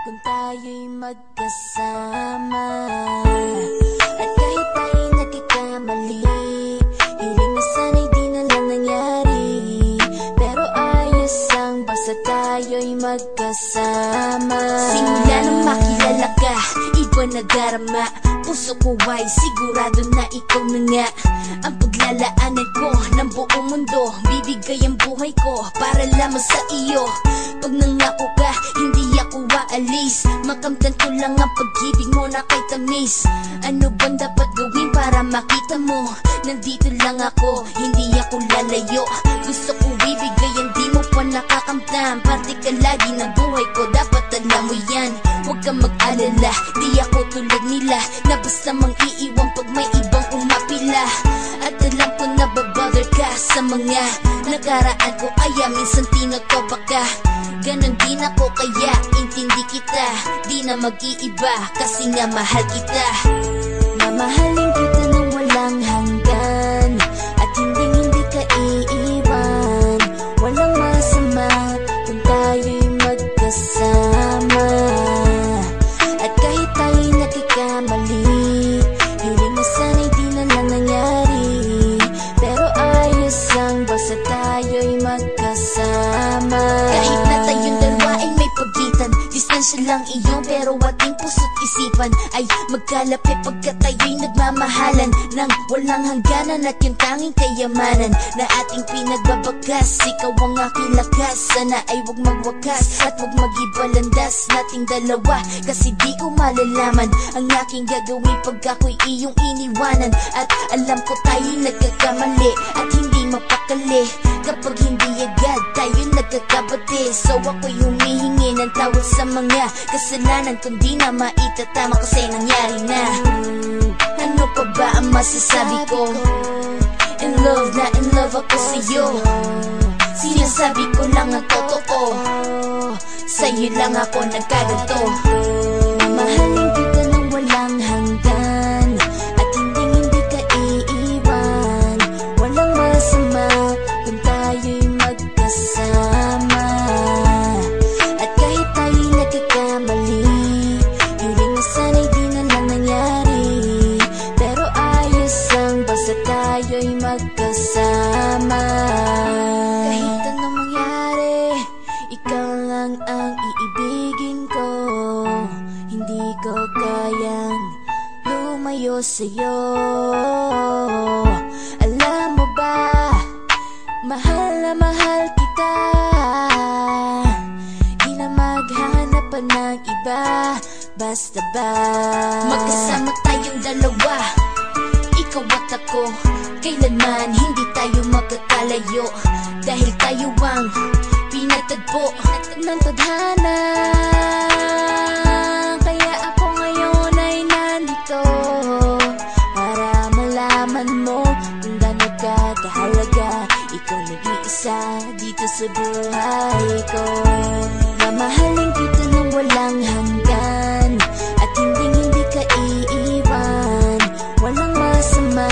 kung tayo'y magkasama. At kahit tayo'y nagkakamali, hiling na sana'y di na lang nangyari. Pero ayos ang basta tayo'y magkasama. Simula nang makilala ka, iba na darama. Puso ko ay sigurado na ikaw na nga ang paglalaanan ko ng buong mundo. Bibigay ang buhay ko para lamang sa iyo. Pag nangako ka, hindi ako aalis. Makamtan ko lang ang pag-ibig mo na kay tamis. Ano bang dapat gawin para makita mo? Nandito lang ako, hindi ako lalayo. Gusto ko ibigay, hindi mo pa nakakamtan. Parte ka lagi ng buhay ko, dapat alam mo yan. Huwag kang mag-alala, di ako tulad nila na basta mang iiwan pag may ibang umapila. At alam ko na babother ka sa mga nakaraan ko, kaya minsan tinatawag ka. Ganon din ako, kaya intindi kita. Di na mag-iiba kasi nga mahal kita. Mamahalin kita nang walang hanggan, at hindi ka iiwan. Walang masama kung tayo'y magkasama. At kahit tayo'y nagkakamali, hiling na sana'y di na lang nangyari. Pero ayos ang basta tayo'y magkasama. Kahit na tayong dalawa ay may pagitan, distansya lang iyon, pero ating puso't isipan ay magkalapit pagkat tayo'y nagmamahalan ng walang hangganan. At yung tanging kayamanan na ating pinagbabagas, ikaw ang aking lakas. Sana ay wag magwakas at wag mag-ibalandas nating dalawa, kasi di ko malalaman ang aking gagawin pag ako'y iyong iniwanan. At alam ko tayo'y nagkakamali at hindi mapakali kapag hindi agad tayo'y nagkakabati. So ako'y humihingi ng tawad sa mga kasalanan kung di na maitatama kasi nangyari na. Ano pa ba ang masasabi ko? In love na in love ako sa'yo. Sinasabi ko lang ang totoo, sa'yo lang ako nagkaganto. Mamahalin kita nang walang hanggan, at hindi ka iiwan. Walang masama kung tayo'y magkasama. At kahit tayo'y nagkakamali, hiling na sana'y di na lang nangyari. Pero ayos ang basta tayo'y magkasama. Kahit anong mangyari, ikaw lang ang iibigin ko. Hindi ko kayang lumayo sa'yo. Alam mo ba, mahal na mahal kita. Di na maghanap pa ng iba, basta ba magkasama tayong dalawa, ikaw at ako. Kailanman hindi tayo magkakalayo, dahil tayo ang pinatagpo ng tadhana. Kaya ako ngayon ay nandito para malaman mo kung gaano ka kahalaga. Ikaw nag-iisa dito sa buhay ko. Mamahalin kita nang walang hanggan, at hindi ka iiwan. Walang masama